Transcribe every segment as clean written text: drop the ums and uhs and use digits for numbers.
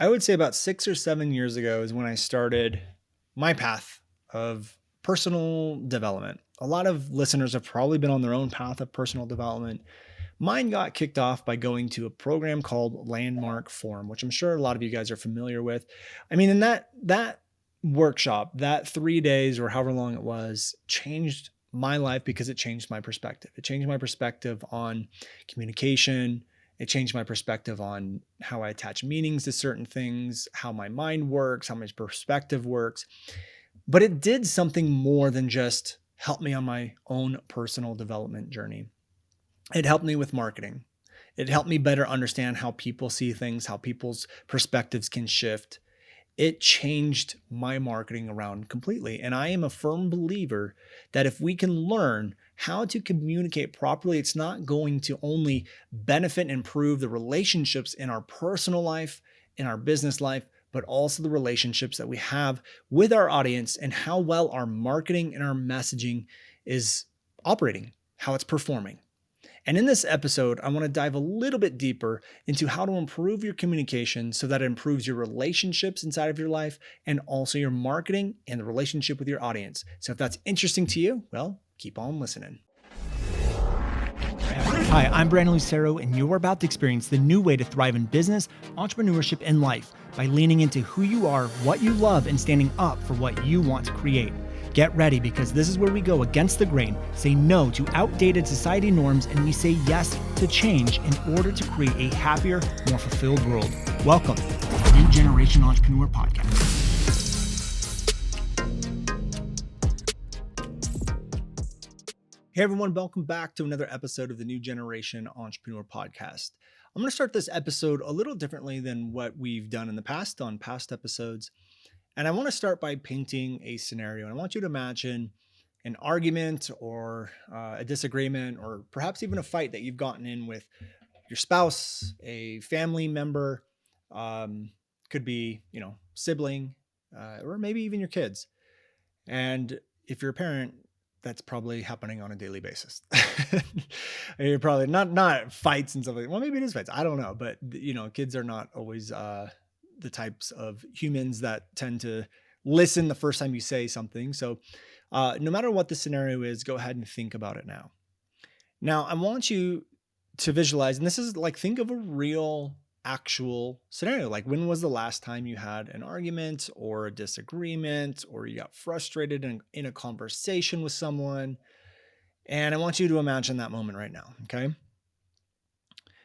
I would say about 6 or 7 years ago is when I started my path of personal development. A lot of listeners have probably been on their own path of personal development. Mine got kicked off by going to a program called Landmark Forum, which I'm sure a lot of you guys are familiar with. I mean, in that workshop, that 3 days or however long it was, changed my life because it changed my perspective. It changed my perspective on communication. It changed my perspective on how I attach meanings to certain things, how my mind works, how my perspective works. But it did something more than just help me on my own personal development journey. It helped me with marketing. It helped me better understand how people see things, how people's perspectives can shift. It changed my marketing around completely. And I am a firm believer that if we can learn how to communicate properly, it's not going to only benefit and improve the relationships in our personal life, in our business life, but also the relationships that we have with our audience and how well our marketing and our messaging is operating, how it's performing. And in this episode, I want to dive a little bit deeper into how to improve your communication so that it improves your relationships inside of your life and also your marketing and the relationship with your audience. So if that's interesting to you, well, keep on listening. Hi, I'm Brandon Lucero, and you're about to experience the new way to thrive in business, entrepreneurship, and life by leaning into who you are, what you love, and standing up for what you want to create. Get ready, because this is where we go against the grain, say no to outdated society norms, and we say yes to change in order to create a happier, more fulfilled world. Welcome to the New Generation Entrepreneur Podcast. Hey everyone, welcome back to another episode of the New Generation Entrepreneur Podcast. I'm going to start this episode a little differently than what we've done in the past on past episodes. And I want to start by painting a scenario. And I want you to imagine an argument or a disagreement or perhaps even a fight that you've gotten in with your spouse, a family member, could be, sibling, or maybe even your kids. And if you're a parent, that's probably happening on a daily basis. You're probably not fights and stuff like that. Well, maybe it is fights. I don't know, but kids are not always the types of humans that tend to listen the first time you say something. So, no matter what the scenario is, go ahead and think about it now. Now, I want you to visualize, and this is like, think of a real actual scenario. Like, when was the last time you had an argument or a disagreement, or you got frustrated in a conversation with someone? And I want you to imagine that moment right now. Okay.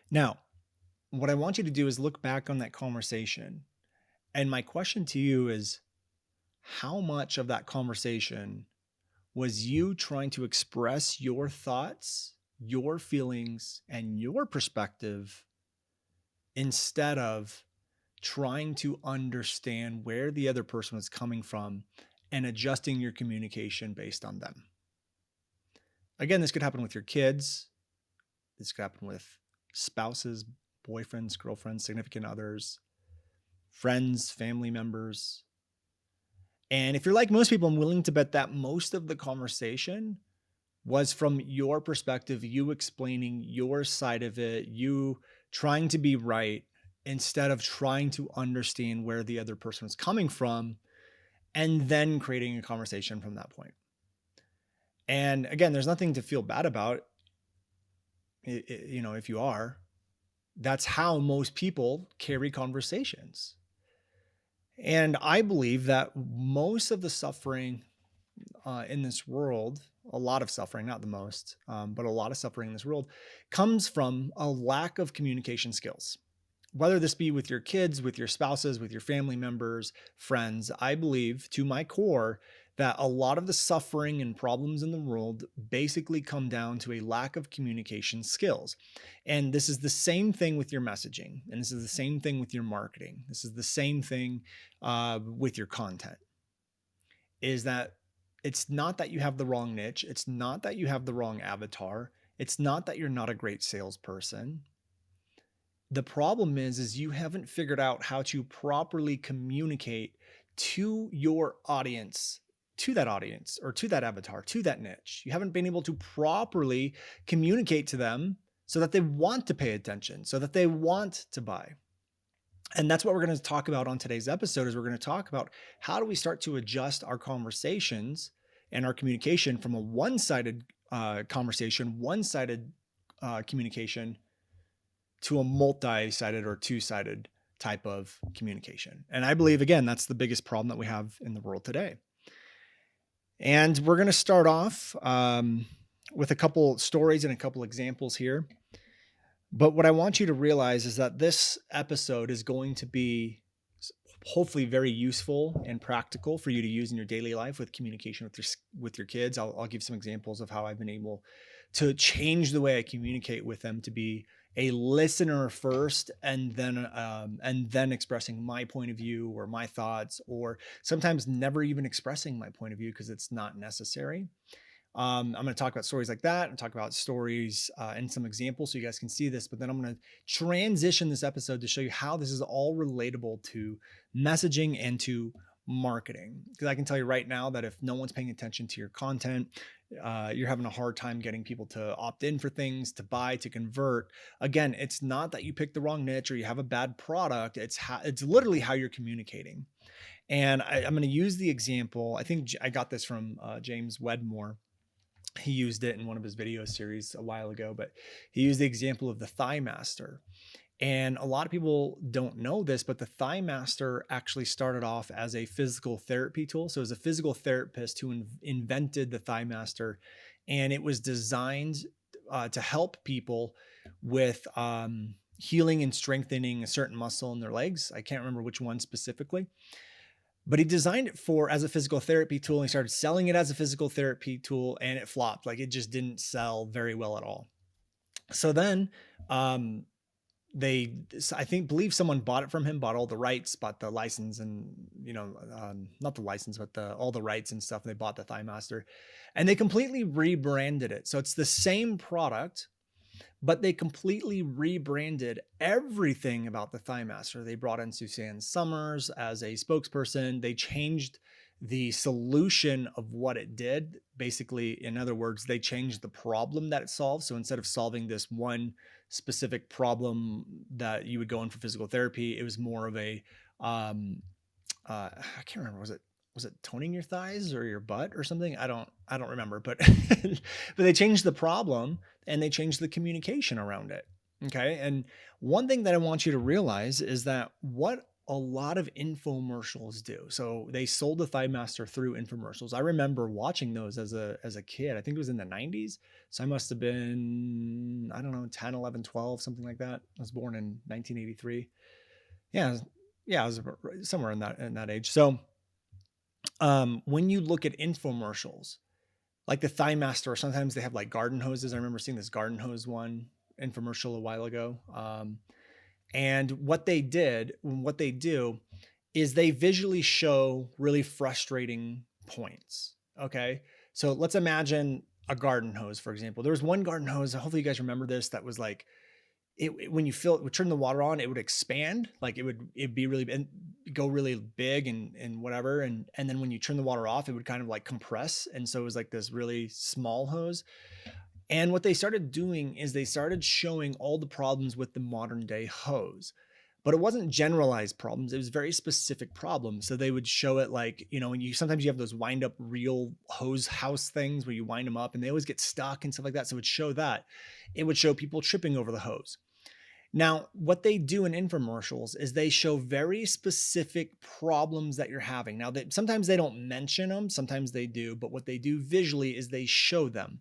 Now, what I want you to do is look back on that conversation. And my question to you is, how much of that conversation was you trying to express your thoughts, your feelings, and your perspective instead of trying to understand where the other person was coming from and adjusting your communication based on them? Again, this could happen with your kids. This could happen with spouses, boyfriends, girlfriends, significant others, friends, family members. And if you're like most people, I'm willing to bet that most of the conversation was from your perspective, you explaining your side of it, you trying to be right instead of trying to understand where the other person was coming from and then creating a conversation from that point. And again, there's nothing to feel bad about. If you are, that's how most people carry conversations. And I believe that most of the suffering in this world, a lot of suffering, not the most, but a lot of suffering in this world comes from a lack of communication skills. Whether this be with your kids, with your spouses, with your family members, friends, I believe to my core that a lot of the suffering and problems in the world basically come down to a lack of communication skills. And this is the same thing with your messaging. And this is the same thing with your marketing. This is the same thing with your content. Is that it's not that you have the wrong niche. It's not that you have the wrong avatar. It's not that you're not a great salesperson. The problem is you haven't figured out how to properly communicate to your audience, to that audience or to that avatar, to that niche. You haven't been able to properly communicate to them so that they want to pay attention, so that they want to buy. And that's what we're going to talk about on today's episode is we're going to talk about how do we start to adjust our conversations and our communication from a one-sided conversation, one-sided communication to a multi-sided or two-sided type of communication. And I believe, again, that's the biggest problem that we have in the world today. And we're going to start off with a couple stories and a couple examples here. But what I want you to realize is that this episode is going to be hopefully very useful and practical for you to use in your daily life with communication with your kids. I'll give some examples of how I've been able to change the way I communicate with them to be a listener first, and then expressing my point of view or my thoughts, or sometimes never even expressing my point of view because it's not necessary. I'm going to talk about stories like that and talk about stories and some examples so you guys can see this. But then I'm going to transition this episode to show you how this is all relatable to messaging and to marketing. Because I can tell you right now that if no one's paying attention to your content, you're having a hard time getting people to opt in for things, to buy, to convert. Again, it's not that you picked the wrong niche or you have a bad product. It's literally how you're communicating. And I'm going to use the example. I think I got this from James Wedmore. He used it in one of his video series a while ago, but he used the example of the Thigh Master. And a lot of people don't know this, but the Thigh Master actually started off as a physical therapy tool. So it was a physical therapist who invented the Thigh Master, and it was designed to help people with healing and strengthening a certain muscle in their legs. I can't remember which one specifically. But he designed it as a physical therapy tool. And he started selling it as a physical therapy tool, and it flopped. Like, it just didn't sell very well at all. So then believe someone bought it from him, bought all the rights, bought the license, and not the license, but all the rights and stuff. And they bought the Thigh Master, and they completely rebranded it. So it's the same product, but they completely rebranded everything about the Thigh Master. They brought in Suzanne Summers as a spokesperson. They changed the solution of what it did. Basically, in other words, they changed the problem that it solved. So instead of solving this one specific problem that you would go in for physical therapy, it was more of a, I can't remember, was it toning your thighs or your butt or something? I don't remember, but but they changed the problem and they changed the communication around it. Okay. And one thing that I want you to realize is that what a lot of infomercials do. So they sold the Thigh Master through infomercials. I remember watching those as a kid. I think it was in the 90s. So I must have been, I don't know, 10, 11, 12, something like that. I was born in 1983. Yeah. Yeah. I was somewhere in that age. So when you look at infomercials, like the Thigh Master, or sometimes they have like garden hoses. I remember seeing this garden hose one infomercial a while ago. And what they do is they visually show really frustrating points. Okay. So let's imagine a garden hose, for example. There was one garden hose, hopefully you guys remember this, that was like, when you would turn the water on, it would expand, like it'd be really, and go really big and whatever. And then when you turn the water off, it would kind of like compress. And so it was like this really small hose. And what they started doing is they started showing all the problems with the modern day hose, but it wasn't generalized problems. It was very specific problems. So they would show it like, and sometimes you have those wind up reel hose house things where you wind them up and they always get stuck and stuff like that. So it would show that. It would show people tripping over the hose. Now, what they do in infomercials is they show very specific problems that you're having. Now, sometimes they don't mention them, sometimes they do, but what they do visually is they show them.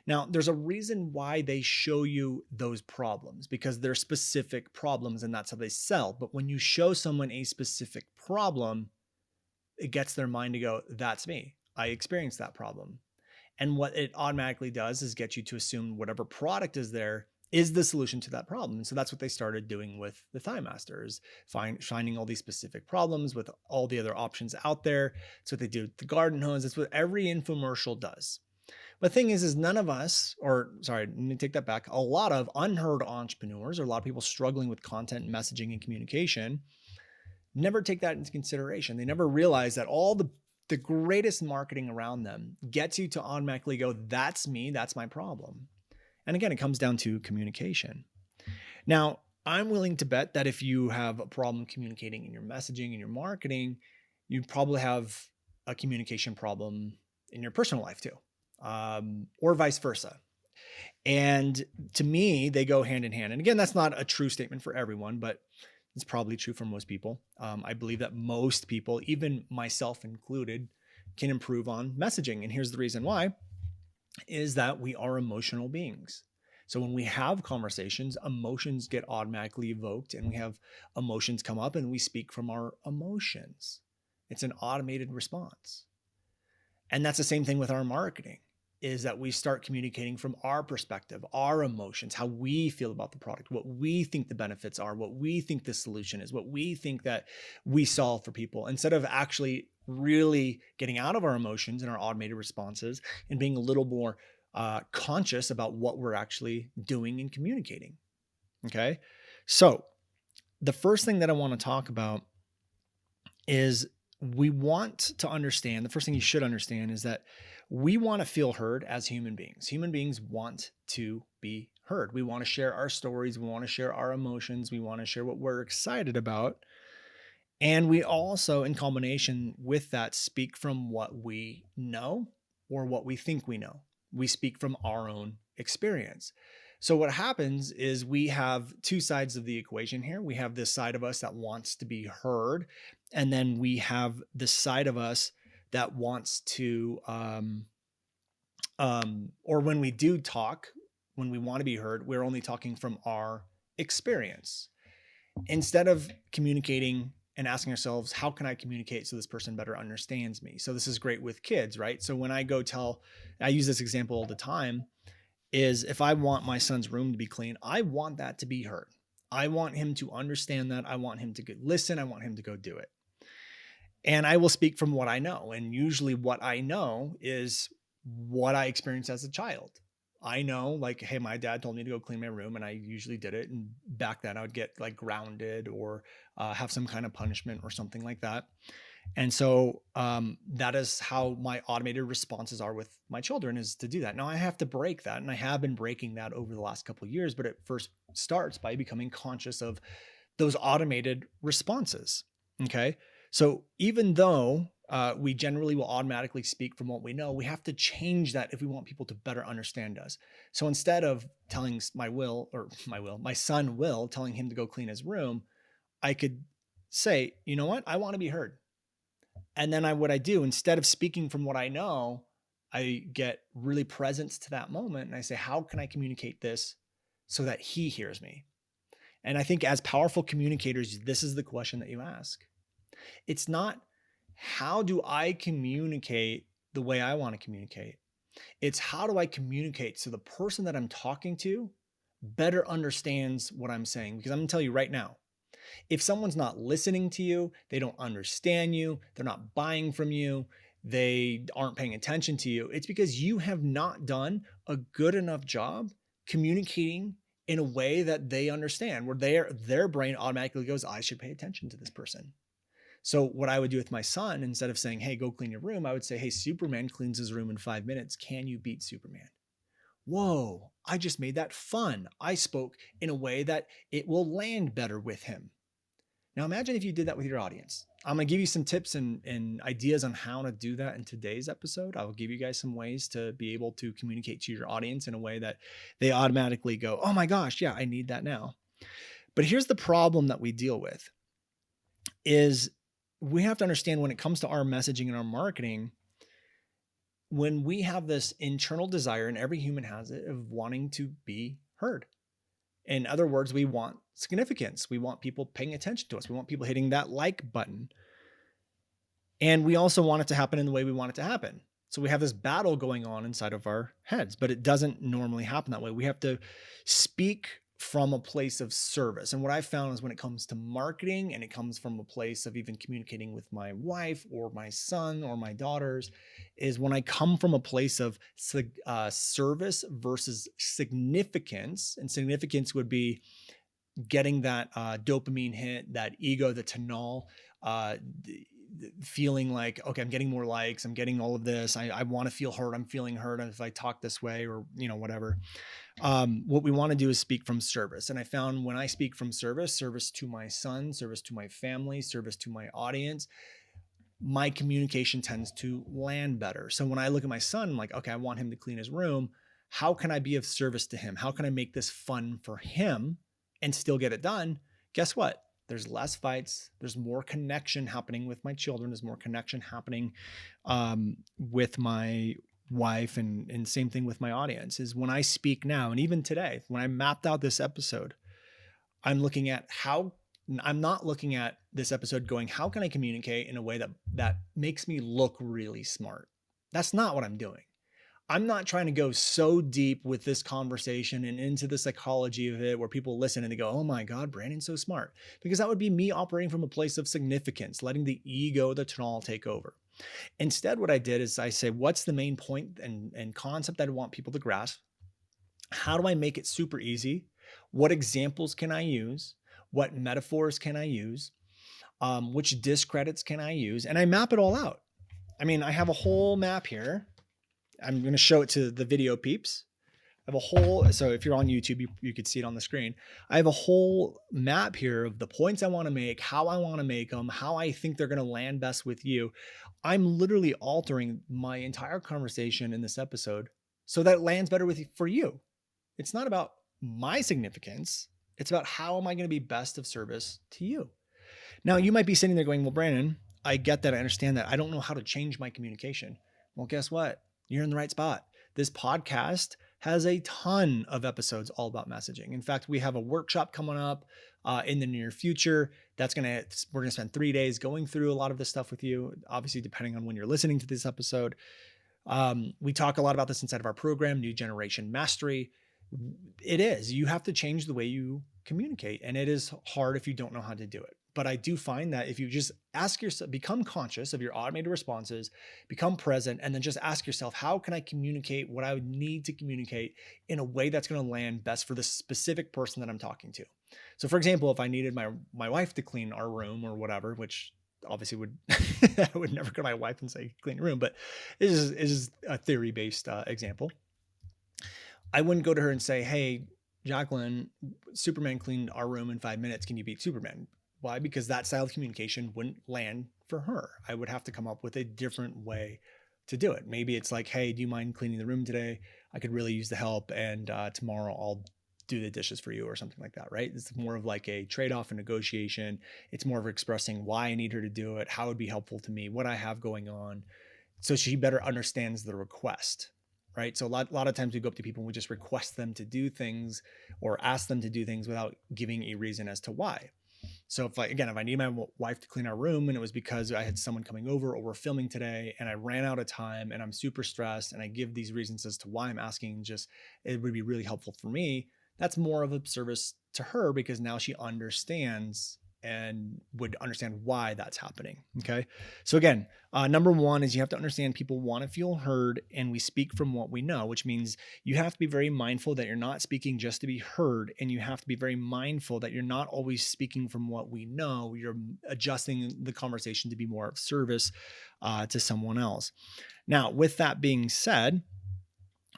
Now, there's a reason why they show you those problems, because they're specific problems and that's how they sell. But when you show someone a specific problem, it gets their mind to go, that's me. I experienced that problem. And what it automatically does is get you to assume whatever product is there is the solution to that problem. And so that's what they started doing with the Thigh Master, is finding all these specific problems with all the other options out there. That's what they do with the garden hose. That's what every infomercial does. But the thing is none of us, or sorry, let me take that back. A lot of unheard entrepreneurs, or a lot of people struggling with content, messaging, and communication, never take that into consideration. They never realize that all the greatest marketing around them gets you to automatically go, that's me, that's my problem. And again, it comes down to communication. Now, I'm willing to bet that if you have a problem communicating in your messaging and your marketing, you probably have a communication problem in your personal life too, or vice versa. And to me, they go hand in hand. And again, that's not a true statement for everyone, but it's probably true for most people. I believe that most people, even myself included, can improve on messaging. And here's the reason why is that we are emotional beings. So when we have conversations, emotions get automatically evoked and we have emotions come up and we speak from our emotions. It's an automated response. And that's the same thing with our marketing is that we start communicating from our perspective, our emotions, how we feel about the product, what we think the benefits are, what we think the solution is, what we think that we solve for people, instead of actually really getting out of our emotions and our automated responses and being a little more conscious about what we're actually doing and communicating. Okay. So the first thing that I want to talk about is we want to understand the first thing you should understand is that we want to feel heard as human beings. Human beings want to be heard. We want to share our stories. We want to share our emotions. We want to share what we're excited about. And we also, in combination with that, speak from what we know or what we think we know. We speak from our own experience. So, what happens is we have two sides of the equation here. We have this side of us that wants to be heard, and then we have the side of us that wants to, or when we do talk, when we want to be heard, we're only talking from our experience instead of communicating and asking ourselves, how can I communicate so this person better understands me? So this is great with kids, right? So when I go tell, I use this example all the time, is if I want my son's room to be clean, I want that to be heard. I want him to understand that. I want him to listen. I want him to go do it. And I will speak from what I know. And usually what I know is what I experienced as a child. I know, like, hey, my dad told me to go clean my room, and I usually did it. And back then, I would get like grounded or have some kind of punishment or something like that. And so that is how my automated responses are with my children, is to do that. Now I have to break that, and I have been breaking that over the last couple of years. But it first starts by becoming conscious of those automated responses. Okay, so even though we generally will automatically speak from what we know, we have to change that if we want people to better understand us. So instead of telling my son Will, telling him to go clean his room, I could say, you know what, I want to be heard. And then what I do, instead of speaking from what I know, I get really present to that moment and I say, how can I communicate this so that he hears me? And I think as powerful communicators, this is the question that you ask. It's not, how do I communicate the way I want to communicate? It's, how do I communicate so the person that I'm talking to better understands what I'm saying? Because I'm going to tell you right now, if someone's not listening to you, they don't understand you, they're not buying from you, they aren't paying attention to you, it's because you have not done a good enough job communicating in a way that they understand, where their brain automatically goes, I should pay attention to this person. So what I would do with my son, instead of saying, hey, go clean your room, I would say, hey, Superman cleans his room in 5 minutes. Can you beat Superman? Whoa, I just made that fun. I spoke in a way that it will land better with him. Now imagine if you did that with your audience. I'm going to give you some tips and ideas on how to do that in today's episode. I will give you guys some ways to be able to communicate to your audience in a way that they automatically go, oh my gosh, yeah, I need that now. But here's the problem that we deal with is we have to understand, when it comes to our messaging and our marketing, when we have this internal desire, and every human has it, of wanting to be heard. In other words, we want significance. We want people paying attention to us. We want people hitting that like button. And we also want it to happen in the way we want it to happen. So we have this battle going on inside of our heads, but it doesn't normally happen that way. We have to speak from a place of service. And what I've found is, when it comes to marketing, and it comes from a place of even communicating with my wife or my son or my daughters, is when I come from a place of service versus significance. And significance would be getting that dopamine hit, that ego, the tonal, feeling like, okay, I'm getting more likes, I'm getting all of this. I want to feel heard. I'm feeling heard if I talk this way or, whatever. What we want to do is speak from service. And I found when I speak from service to my son, service to my family, service to my audience, my communication tends to land better. So when I look at my son, I'm like, okay, I want him to clean his room. How can I be of service to him? How can I make this fun for him and still get it done? Guess what? There's less fights. There's more connection happening with my children. There's more connection happening with my wife, and same thing with my audience. Is when I speak now, and even today, when I mapped out this episode, I'm looking at how I'm not looking at this episode going, how can I communicate in a way that makes me look really smart? That's not what I'm doing. I'm not trying to go so deep with this conversation and into the psychology of it where people listen and they go, oh my God, Brandon's so smart. Because that would be me operating from a place of significance, letting the ego, the tunnel take over. Instead, what I did is I say, what's the main point and concept that I want people to grasp? How do I make it super easy? What examples can I use? What metaphors can I use? Which discredits can I use? And I map it all out. I mean, I have a whole map here. I'm going to show it to the video peeps. I have a whole, so if you're on YouTube, you could see it on the screen. I have a whole map here of the points I want to make, how I want to make them, how I think they're going to land best with you. I'm literally altering my entire conversation in this episode so that it lands better for you. It's not about my significance. It's about how am I going to be best of service to you? Now, you might be sitting there going, well, Brandon, I get that. I understand that. I don't know how to change my communication. Well, guess what? You're in the right spot. This podcast has a ton of episodes all about messaging. In fact, we have a workshop coming up in the near future. We're going to spend 3 days going through a lot of this stuff with you, obviously, depending on when you're listening to this episode. We talk a lot about this inside of our program, New Generation Mastery. It is, you have to change the way you communicate, and it is hard if you don't know how to do it. But I do find that if you just ask yourself, become conscious of your automated responses, become present, and then just ask yourself, how can I communicate what I would need to communicate in a way that's going to land best for the specific person that I'm talking to? So for example, if I needed my wife to clean our room or whatever, which obviously would, I would never go to my wife and say, clean your room, but it is a theory-based example. I wouldn't go to her and say, hey, Jacqueline, Superman cleaned our room in 5 minutes. Can you beat Superman? Why? Because that style of communication wouldn't land for her. I would have to come up with a different way to do it. Maybe it's like, hey, do you mind cleaning the room today? I could really use the help. And tomorrow I'll do the dishes for you or something like that, right? It's more of like a trade-off and negotiation. It's more of expressing why I need her to do it, how it would be helpful to me, what I have going on. So she better understands the request, right? So a lot of times we go up to people and we just request them to do things or ask them to do things without giving a reason as to why. So if I need my wife to clean our room and it was because I had someone coming over or we're filming today and I ran out of time and I'm super stressed and I give these reasons as to why I'm asking, just it would be really helpful for me. That's more of a service to her because now she understands and would understand why that's happening. Okay. So again, number one is you have to understand people want to feel heard and we speak from what we know, which means you have to be very mindful that you're not speaking just to be heard. And you have to be very mindful that you're not always speaking from what we know. You're adjusting the conversation to be more of service to someone else. Now, with that being said,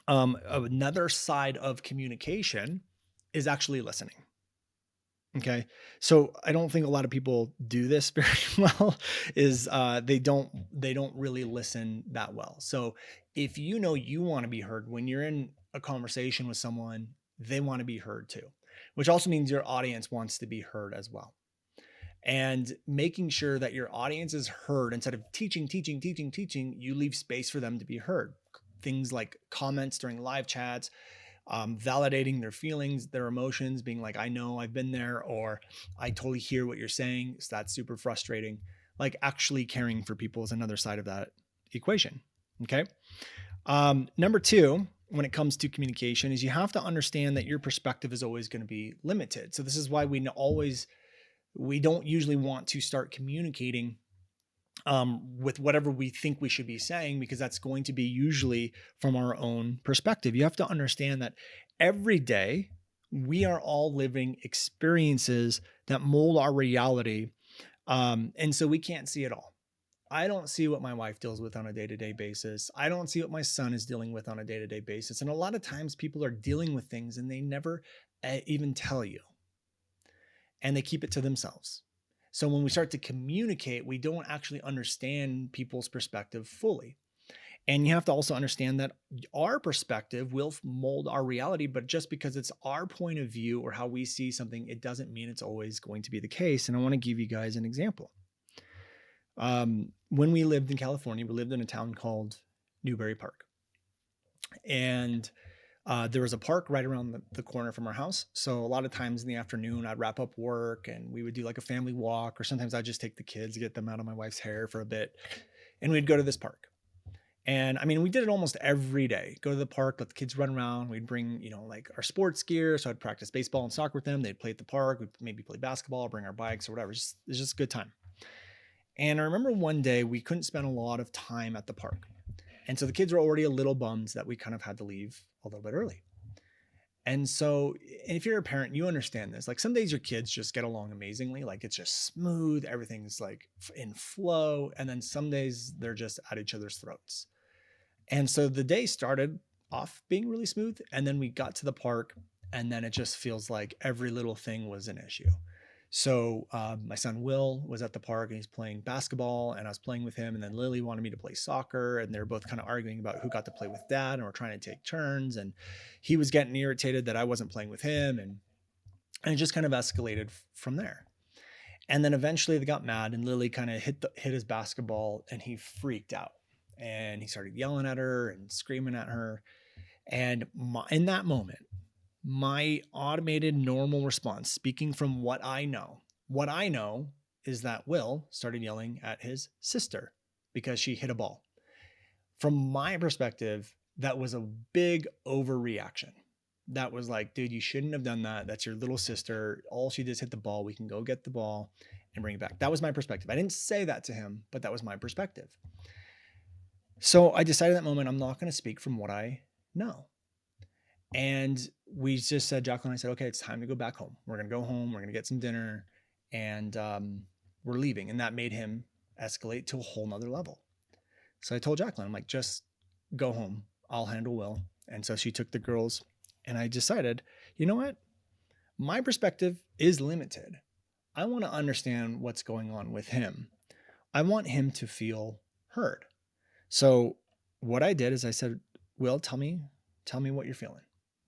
another side of communication is actually listening. Okay. So I don't think a lot of people do this very well is they don't really listen that well. So if you know you want to be heard when you're in a conversation with someone, they want to be heard too, which also means your audience wants to be heard as well. And making sure that your audience is heard instead of teaching, you leave space for them to be heard. Things like comments during live chats, validating their feelings, their emotions, being like, I know I've been there, or I totally hear what you're saying. So that's super frustrating. Like actually caring for people is another side of that equation. Okay. Number two, when it comes to communication is you have to understand that your perspective is always going to be limited. So this is why we don't usually want to start communicating with whatever we think we should be saying, because that's going to be usually from our own perspective. You have to understand that every day we are all living experiences that mold our reality. And so we can't see it all. I don't see what my wife deals with on a day-to-day basis. I don't see what my son is dealing with on a day-to-day basis. And a lot of times people are dealing with things and they never even tell you, and they keep it to themselves. So when we start to communicate, we don't actually understand people's perspective fully. And you have to also understand that our perspective will mold our reality, but just because it's our point of view or how we see something, it doesn't mean it's always going to be the case. And I want to give you guys an example. When we lived in California, we lived in a town called Newbury Park. And there was a park right around the corner from our house. So a lot of times in the afternoon, I'd wrap up work and we would do like a family walk, or sometimes I'd just take the kids, get them out of my wife's hair for a bit, and we'd go to this park. And I mean, we did it almost every day. Go to the park, let the kids run around. We'd bring, like our sports gear. So I'd practice baseball and soccer with them. They'd play at the park. We'd maybe play basketball, bring our bikes or whatever. It's just a good time. And I remember one day we couldn't spend a lot of time at the park. And so the kids were already a little bummed that we kind of had to leave a little bit early. And so if you're a parent, you understand this. Like some days your kids just get along amazingly. Like it's just smooth. Everything's like in flow. And then some days they're just at each other's throats. And so the day started off being really smooth. And then we got to the park and then it just feels like every little thing was an issue. So my son Will was at the park and he's playing basketball and I was playing with him. And then Lily wanted me to play soccer and they're both kind of arguing about who got to play with dad and we're trying to take turns. And he was getting irritated that I wasn't playing with him. And it just kind of escalated from there. And then eventually they got mad and Lily kind of hit his basketball and he freaked out and he started yelling at her and screaming at her. And in that moment, my automated normal response, speaking from what I know is that Will started yelling at his sister because she hit a ball. From my perspective, that was a big overreaction. That was like, dude, you shouldn't have done that. That's your little sister. All she did is hit the ball. We can go get the ball and bring it back. That was my perspective. I didn't say that to him, but that was my perspective. So I decided at that moment, I'm not going to speak from what I know. And we just said, Jacqueline and I said, okay, it's time to go back home. We're going to go home. We're going to get some dinner and we're leaving. And that made him escalate to a whole nother level. So I told Jacqueline, I'm like, just go home. I'll handle Will. And so she took the girls and I decided, you know what? My perspective is limited. I want to understand what's going on with him. I want him to feel heard. So what I did is I said, Will, tell me what you're feeling.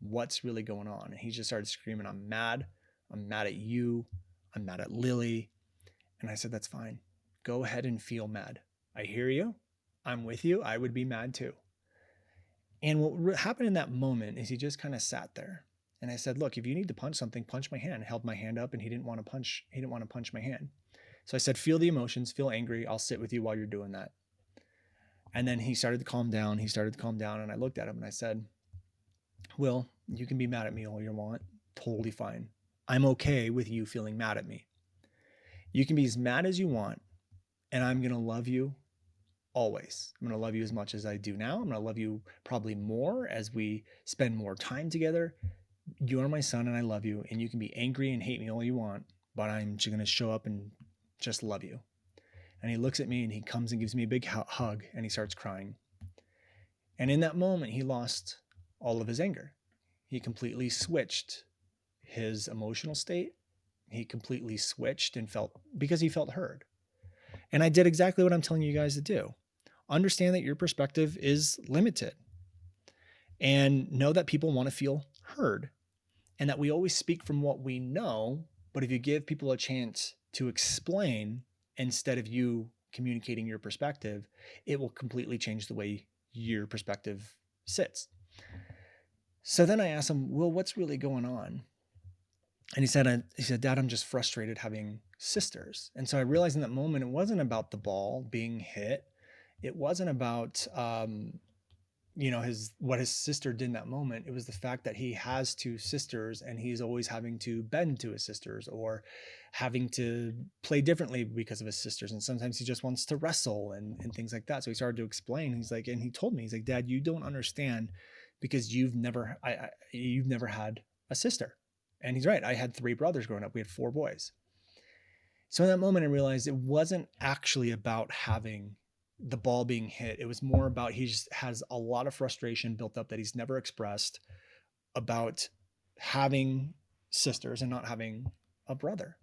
What's really going on? And he just started screaming, I'm mad. I'm mad at you. I'm mad at Lily. And I said, that's fine. Go ahead and feel mad. I hear you. I'm with you. I would be mad too. And what happened in that moment is he just kind of sat there. And I said, look, if you need to punch something, punch my hand. I held my hand up and he didn't want to punch my hand. So I said, feel the emotions, feel angry. I'll sit with you while you're doing that. And then he started to calm down. And I looked at him and I said, Will, you can be mad at me all you want. Totally fine. I'm okay with you feeling mad at me. You can be as mad as you want, and I'm going to love you always. I'm going to love you as much as I do now. I'm going to love you probably more as we spend more time together. You are my son, and I love you, and you can be angry and hate me all you want, but I'm just going to show up and just love you. And he looks at me, and he comes and gives me a big hug, and he starts crying. And in that moment, he lost all of his anger. He completely switched his emotional state. He completely switched and because he felt heard. And I did exactly what I'm telling you guys to do. Understand that your perspective is limited and know that people want to feel heard and that we always speak from what we know. But if you give people a chance to explain instead of you communicating your perspective, it will completely change the way your perspective sits. So then I asked him, well, what's really going on? And he said, Dad, I'm just frustrated having sisters. And so I realized in that moment, it wasn't about the ball being hit. It wasn't about, what his sister did in that moment. It was the fact that he has two sisters and he's always having to bend to his sisters or having to play differently because of his sisters. And sometimes he just wants to wrestle and things like that. So he started to explain. And he told me, he's like, Dad, you don't understand because you've never had a sister. And he's right. I had 3 brothers growing up. We had 4 boys. So in that moment, I realized it wasn't actually about having the ball being hit. It was more about he just has a lot of frustration built up that he's never expressed about having sisters and not having a brother.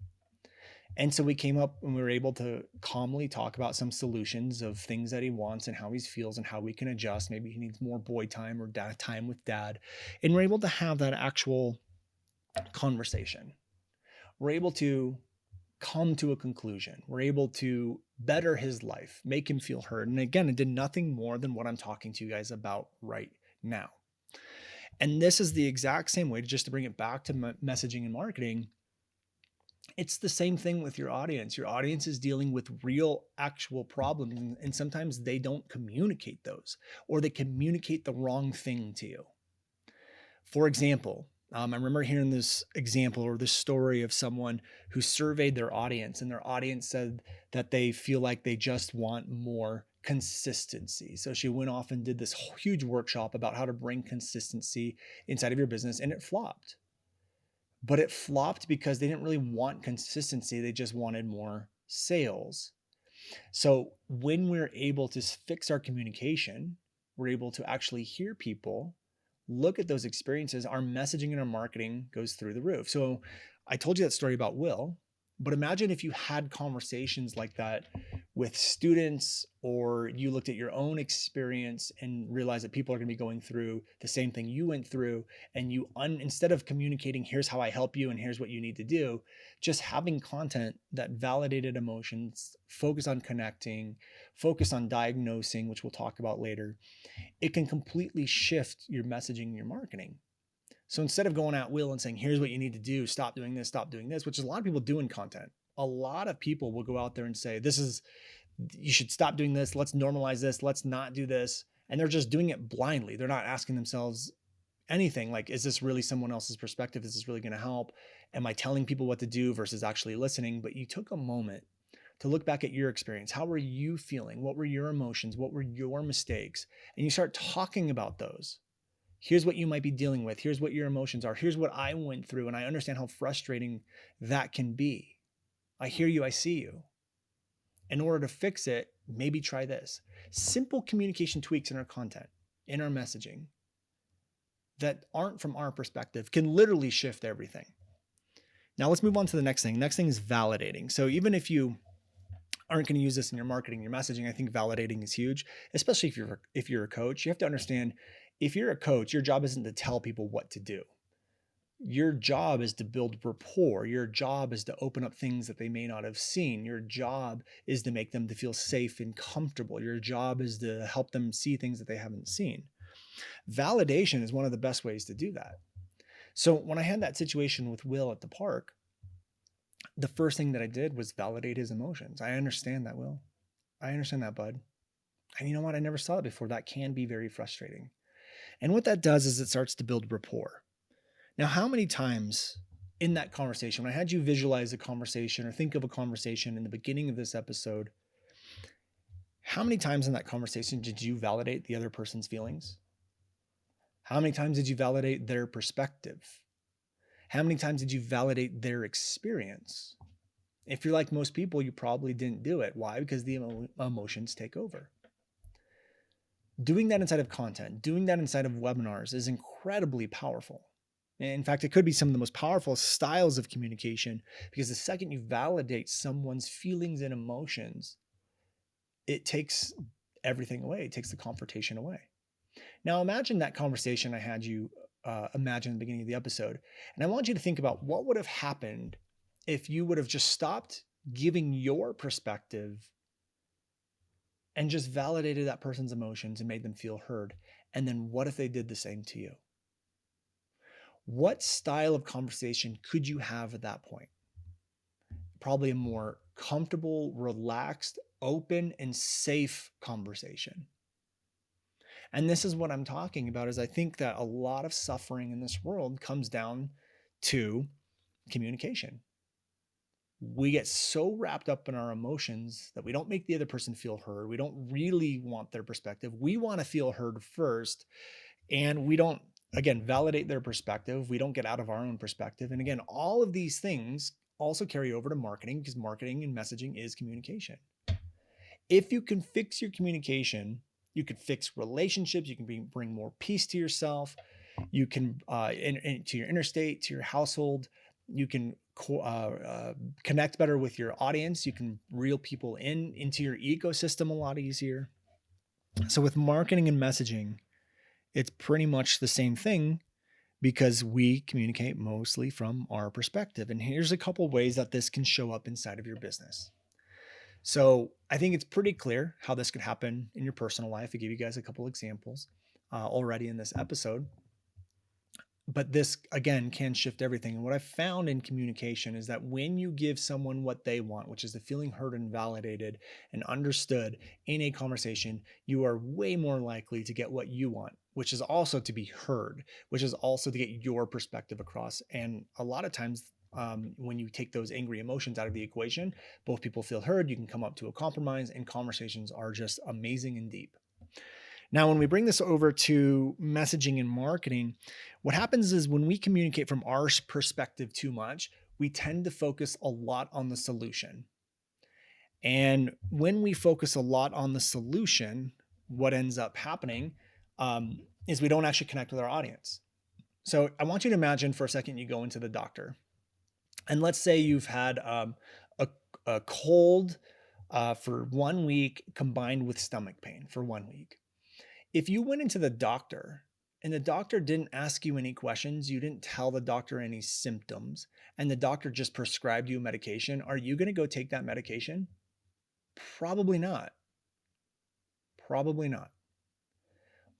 And so we came up and we were able to calmly talk about some solutions of things that he wants and how he feels and how we can adjust. Maybe he needs more boy time or dad time with dad. And we're able to have that actual conversation. We're able to come to a conclusion. We're able to better his life, make him feel heard. And again, it did nothing more than what I'm talking to you guys about right now. And this is the exact same way, just to bring it back to messaging and marketing. It's the same thing with your audience. Your audience is dealing with real, actual problems. And sometimes they don't communicate those, or they communicate the wrong thing to you. For example, I remember hearing this example or this story of someone who surveyed their audience, and their audience said that they feel like they just want more consistency. So she went off and did this huge workshop about how to bring consistency inside of your business, and it flopped. But it flopped because they didn't really want consistency, they just wanted more sales. So when we're able to fix our communication, we're able to actually hear people, look at those experiences, our messaging and our marketing goes through the roof. So I told you that story about Will, but imagine if you had conversations like that with students, or you looked at your own experience and realized that people are going to be going through the same thing you went through, and you instead of communicating, here's how I help you and here's what you need to do, just having content that validated emotions, focus on connecting, focus on diagnosing, which we'll talk about later, it can completely shift your messaging and your marketing. So instead of going at Will and saying, here's what you need to do, stop doing this, which is a lot of people do in content. A lot of people will go out there and say, you should stop doing this. Let's normalize this. Let's not do this. And they're just doing it blindly. They're not asking themselves anything like, is this really someone else's perspective? Is this really going to help? Am I telling people what to do versus actually listening? But you took a moment to look back at your experience. How were you feeling? What were your emotions? What were your mistakes? And you start talking about those. Here's what you might be dealing with. Here's what your emotions are. Here's what I went through. And I understand how frustrating that can be. I hear you. I see you. In order to fix it, maybe try this. Simple communication tweaks in our content, in our messaging, that aren't from our perspective can literally shift everything. Now let's move on to the next thing. Next thing is validating. So even if you aren't going to use this in your marketing, your messaging, I think validating is huge, especially if you're a coach. You have to understand, if you're a coach, your job isn't to tell people what to do. Your job is to build rapport. Your job is to open up things that they may not have seen. Your job is to make them to feel safe and comfortable. Your job is to help them see things that they haven't seen. Validation is one of the best ways to do that. So when I had that situation with Will at the park, the first thing that I did was validate his emotions. I understand that, Will. I understand that, bud. And you know what? I never saw it before. That can be very frustrating. And what that does is it starts to build rapport. Now, how many times in that conversation, when I had you visualize a conversation or think of a conversation in the beginning of this episode, how many times in that conversation did you validate the other person's feelings? How many times did you validate their perspective? How many times did you validate their experience? If you're like most people, you probably didn't do it. Why? Because the emotions take over. Doing that inside of content, doing that inside of webinars is incredibly powerful. In fact, it could be some of the most powerful styles of communication, because the second you validate someone's feelings and emotions, it takes everything away. It takes the confrontation away. Now, imagine that conversation I had you imagine in the beginning of the episode. And I want you to think about what would have happened if you would have just stopped giving your perspective and just validated that person's emotions and made them feel heard. And then what if they did the same to you? What style of conversation could you have at that point? Probably a more comfortable, relaxed, open, and safe conversation. And this is what I'm talking about, is I think that a lot of suffering in this world comes down to communication. We get so wrapped up in our emotions that we don't make the other person feel heard. We don't really want their perspective. We want to feel heard first. And we don't, again, validate their perspective. We don't get out of our own perspective. And again, all of these things also carry over to marketing because marketing and messaging is communication. If you can fix your communication, you can fix relationships, you can bring more peace to yourself, you can to your interstate, to your household, you can connect better with your audience, you can reel people into your ecosystem a lot easier. So with marketing and messaging, it's pretty much the same thing because we communicate mostly from our perspective. And here's a couple ways that this can show up inside of your business. So I think it's pretty clear how this could happen in your personal life. I gave you guys a couple examples already in this episode. But this, again, can shift everything. And what I've found in communication is that when you give someone what they want, which is the feeling heard and validated and understood in a conversation, you are way more likely to get what you want, which is also to be heard, which is also to get your perspective across. And a lot of times, when you take those angry emotions out of the equation, both people feel heard, you can come up to a compromise, and conversations are just amazing and deep. Now, when we bring this over to messaging and marketing, what happens is when we communicate from our perspective too much, we tend to focus a lot on the solution. And when we focus a lot on the solution, what ends up happening is we don't actually connect with our audience. So I want you to imagine for a second you go into the doctor, and let's say you've had a cold for 1 week combined with stomach pain for 1 week. If you went into the doctor and the doctor didn't ask you any questions, you didn't tell the doctor any symptoms, and the doctor just prescribed you a medication, are you going to go take that medication? Probably not. Probably not.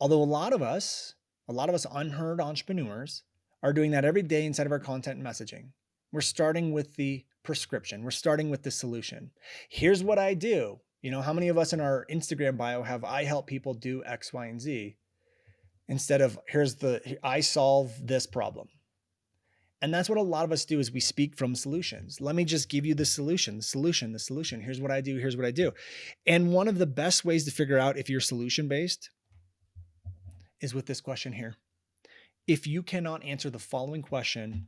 Although a lot of us unheard entrepreneurs are doing that every day inside of our content and messaging. We're starting with the prescription. We're starting with the solution. Here's what I do. You know, how many of us in our Instagram bio have I help people do X, Y, and Z instead of I solve this problem. And that's what a lot of us do is we speak from solutions. Let me just give you the solution, the solution, the solution. Here's what I do. Here's what I do. And one of the best ways to figure out if you're solution based is with this question here. If you cannot answer the following question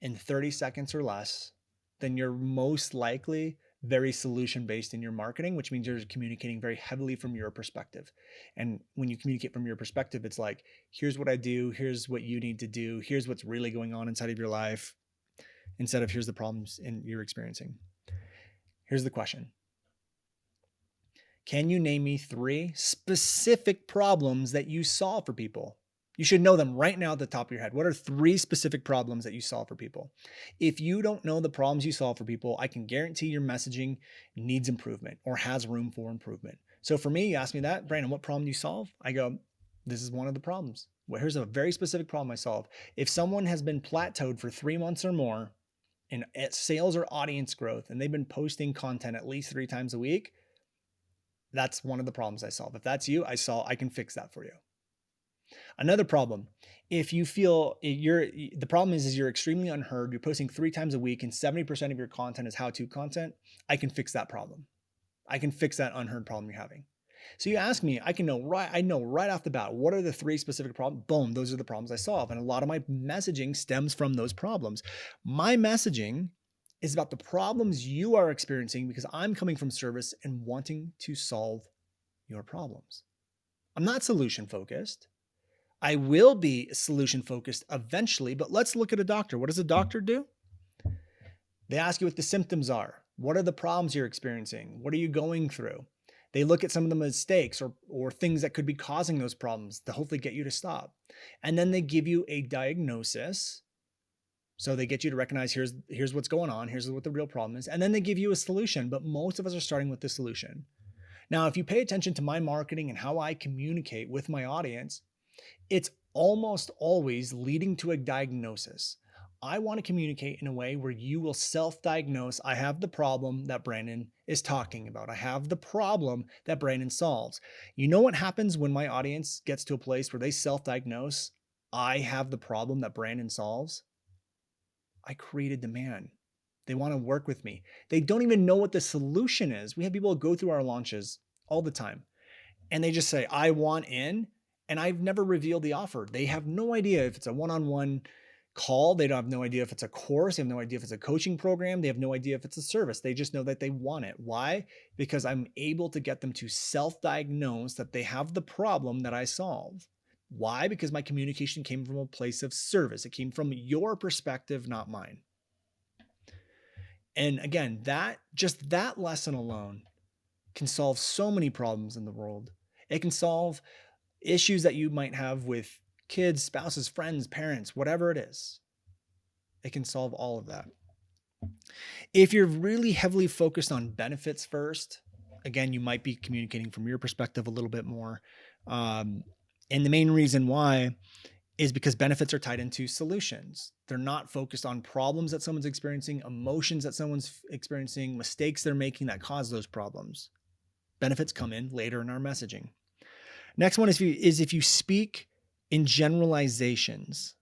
in 30 seconds or less, then you're most likely very solution based in your marketing, which means you're communicating very heavily from your perspective. And when you communicate from your perspective, it's like, here's what I do, here's what you need to do, here's what's really going on inside of your life, instead of here's the problems you're experiencing. Here's the question. Can you name me 3 specific problems that you solve for people? You should know them right now at the top of your head. What are 3 specific problems that you solve for people? If you don't know the problems you solve for people, I can guarantee your messaging needs improvement or has room for improvement. So for me, you ask me that, Brandon, what problem do you solve? I go, this is one of the problems. Well, here's a very specific problem I solve. If someone has been plateaued for 3 months or more in sales or audience growth, and they've been posting content at least 3 times a week, that's one of the problems I solve. If that's you, I can fix that for you. Another problem, if you feel the problem is you're extremely unheard, you're posting 3 times a week and 70% of your content is how-to content, I can fix that problem. I can fix that unheard problem you're having. So you ask me, I know right off the bat, what are the 3 specific problems? Boom, those are the problems I solve. And a lot of my messaging stems from those problems. My messaging is about the problems you are experiencing because I'm coming from service and wanting to solve your problems. I'm not solution focused. I will be solution focused eventually, but let's look at a doctor. What does a doctor do? They ask you what the symptoms are. What are the problems you're experiencing? What are you going through? They look at some of the mistakes or things that could be causing those problems to hopefully get you to stop. And then they give you a diagnosis. So they get you to recognize here's what's going on, here's what the real problem is, and then they give you a solution, but most of us are starting with the solution. Now, if you pay attention to my marketing and how I communicate with my audience, it's almost always leading to a diagnosis. I want to communicate in a way where you will self-diagnose. I have the problem that Brandon is talking about. I have the problem that Brandon solves. You know what happens when my audience gets to a place where they self-diagnose? I have the problem that Brandon solves. I created demand. They want to work with me. They don't even know what the solution is. We have people go through our launches all the time and they just say, I want in. And I've never revealed the offer. They have no idea if it's a one-on-one call. They don't have no idea if it's a course. They have no idea if it's a coaching program. They have no idea if it's a service. They just know that they want it. Why? Because I'm able to get them to self-diagnose that they have the problem that I solve. Why? Because my communication came from a place of service. It came from your perspective, not mine. And again, that lesson alone can solve so many problems in the world. It can solve issues that you might have with kids, spouses, friends, parents, whatever it is. It can solve all of that. If you're really heavily focused on benefits first, again, you might be communicating from your perspective a little bit more. And the main reason why is because benefits are tied into solutions. They're not focused on problems that someone's experiencing, emotions that someone's experiencing, mistakes they're making that cause those problems. Benefits come in later in our messaging. Next one is if you speak in generalizations,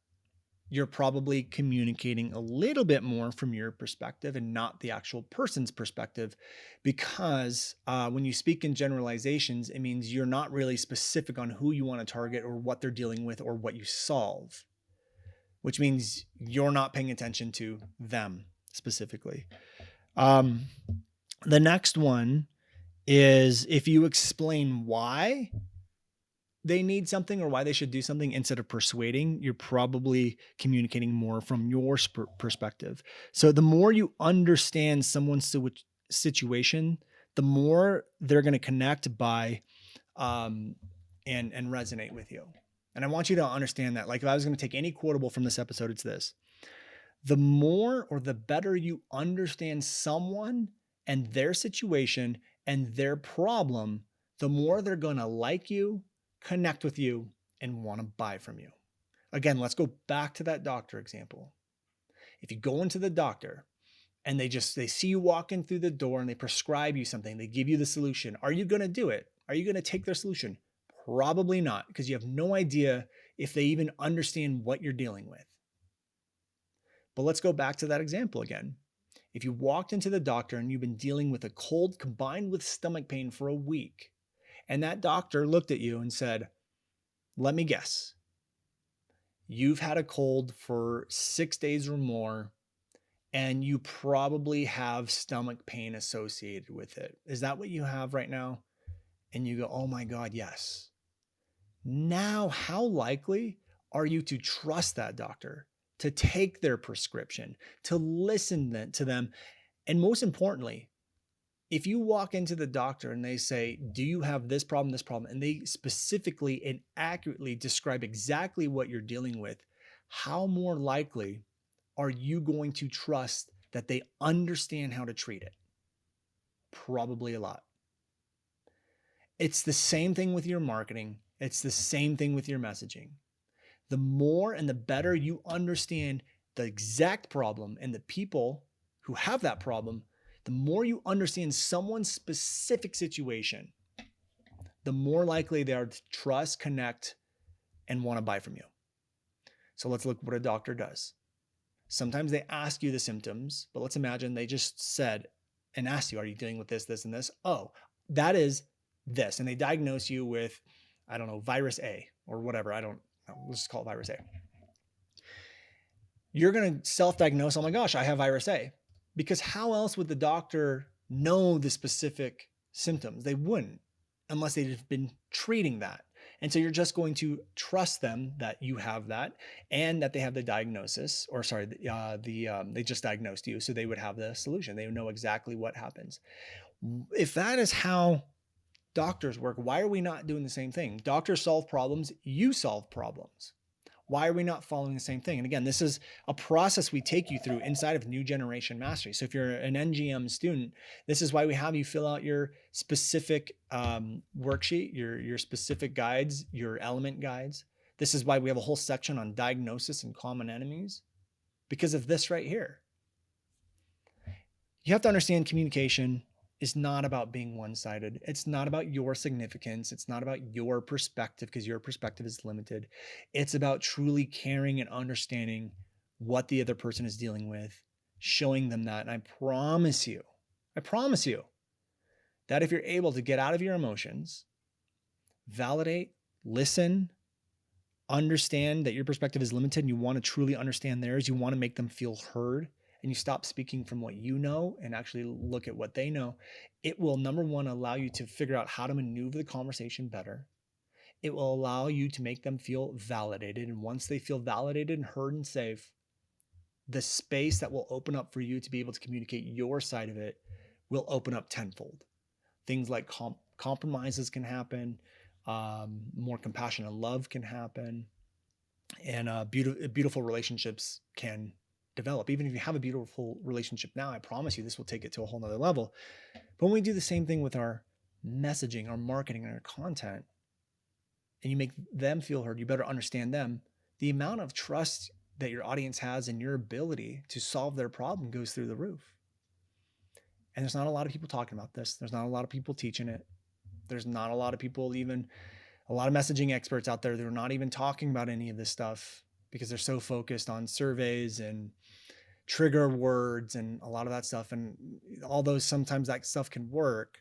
you're probably communicating a little bit more from your perspective and not the actual person's perspective, because when you speak in generalizations, it means you're not really specific on who you want to target or what they're dealing with or what you solve, which means you're not paying attention to them specifically. The next one is if you explain why they need something or why they should do something instead of persuading, you're probably communicating more from your perspective. So the more you understand someone's situation, the more they're going to connect by and resonate with you. And I want you to understand that. Like if I was going to take any quotable from this episode, it's this: the more or the better you understand someone and their situation and their problem, the more they're going to like you, connect with you, and want to buy from you. Again, let's go back to that doctor example. If you go into the doctor and they see you walking through the door and they prescribe you something, they give you the solution, are you going to do it? Are you going to take their solution? Probably not, because you have no idea if they even understand what you're dealing with. But let's go back to that example again. If you walked into the doctor and you've been dealing with a cold combined with stomach pain for a week, and that doctor looked at you and said, let me guess, you've had a cold for 6 days or more, and you probably have stomach pain associated with it. Is that what you have right now? And you go, oh my God, yes. Now, how likely are you to trust that doctor, to take their prescription, to listen to them? And most importantly, if you walk into the doctor and they say, do you have this problem, and they specifically and accurately describe exactly what you're dealing with, how more likely are you going to trust that they understand how to treat it? Probably a lot. It's the same thing with your marketing. It's the same thing with your messaging. The more and the better you understand the exact problem and the people who have that problem, the more you understand someone's specific situation, the more likely they are to trust, connect, and want to buy from you. So let's look what a doctor does. Sometimes they ask you the symptoms, but let's imagine they just said and asked you, are you dealing with this, this, and this? Oh, that is this. And they diagnose you with, I don't know, virus A or whatever. Let's just call it virus A. You're going to self-diagnose, oh my gosh, I have virus A. Because how else would the doctor know the specific symptoms? They wouldn't, unless they've been treating that. And so you're just going to trust them that you have that and that they have the diagnosis, or sorry, they just diagnosed you, so they would have the solution. They would know exactly what happens. If that is how doctors work, why are we not doing the same thing? Doctors solve problems, you solve problems. Why are we not following the same thing? And again, this is a process we take you through inside of New Generation Mastery. So if you're an NGM student, this is why we have you fill out your specific worksheet, your specific guides, your element guides. This is why we have a whole section on diagnosis and common enemies, because of this right here. You have to understand communication is not about being one-sided. It's not about your significance. It's not about your perspective, because your perspective is limited. It's about truly caring and understanding what the other person is dealing with, showing them that. And I promise you that if you're able to get out of your emotions, validate, listen, understand that your perspective is limited and you want to truly understand theirs, you want to make them feel heard, and you stop speaking from what you know and actually look at what they know, it will, number one, allow you to figure out how to maneuver the conversation better. It will allow you to make them feel validated. And once they feel validated and heard and safe, the space that will open up for you to be able to communicate your side of it will open up tenfold. Things like compromises can happen, more compassion and love can happen, and beautiful relationships can develop. Even if you have a beautiful relationship now, I promise you this will take it to a whole nother level. But when we do the same thing with our messaging, our marketing, and our content, and you make them feel heard, you better understand them, the amount of trust that your audience has in your ability to solve their problem goes through the roof. And there's not a lot of people talking about this. There's not a lot of people teaching it. There's not a lot of people, even a lot of messaging experts out there that are not even talking about any of this stuff because they're so focused on surveys and trigger words and a lot of that stuff. And although sometimes that stuff can work,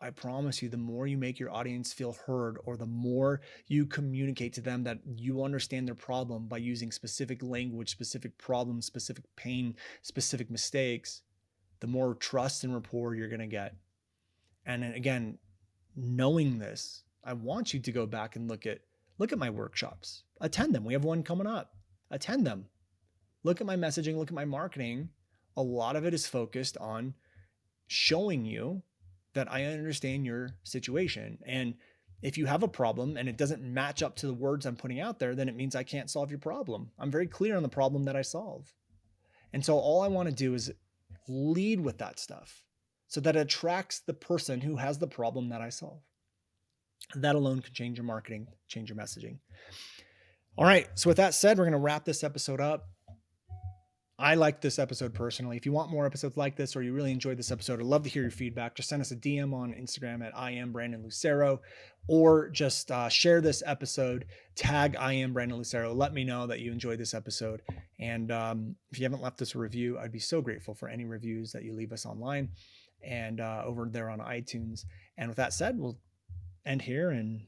I promise you, the more you make your audience feel heard, or the more you communicate to them that you understand their problem by using specific language, specific problems, specific pain, specific mistakes, the more trust and rapport you're going to get. And again, knowing this, I want you to go back and look at my workshops, attend them. We have one coming up. Attend them. Look at my messaging, look at my marketing. A lot of it is focused on showing you that I understand your situation. And if you have a problem and it doesn't match up to the words I'm putting out there, then it means I can't solve your problem. I'm very clear on the problem that I solve. And so all I want to do is lead with that stuff so that it attracts the person who has the problem that I solve. That alone can change your marketing, change your messaging. All right. So with that said, we're going to wrap this episode up. I like this episode personally. If you want more episodes like this, or you really enjoyed this episode, I'd love to hear your feedback. Just send us a DM on Instagram at @IamBrandonLucero, or just share this episode, tag @IamBrandonLucero. Let me know that you enjoyed this episode. And if you haven't left us a review, I'd be so grateful for any reviews that you leave us online and over there on iTunes. And with that said, we'll end here, and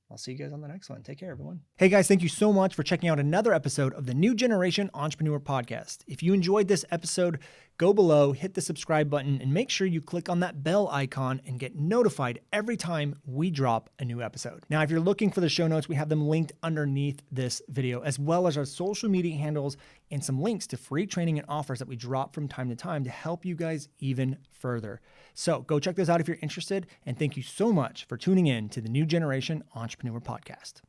I'll see you guys on the next one. Take care, everyone. Hey guys, thank you so much for checking out another episode of the New Generation Entrepreneur Podcast. If you enjoyed this episode, go below, hit the subscribe button, and make sure you click on that bell icon and get notified every time we drop a new episode. Now, if you're looking for the show notes, we have them linked underneath this video, as well as our social media handles and some links to free training and offers that we drop from time to time to help you guys even further. So go check those out if you're interested. And thank you so much for tuning in to the New Generation Entrepreneur Podcast.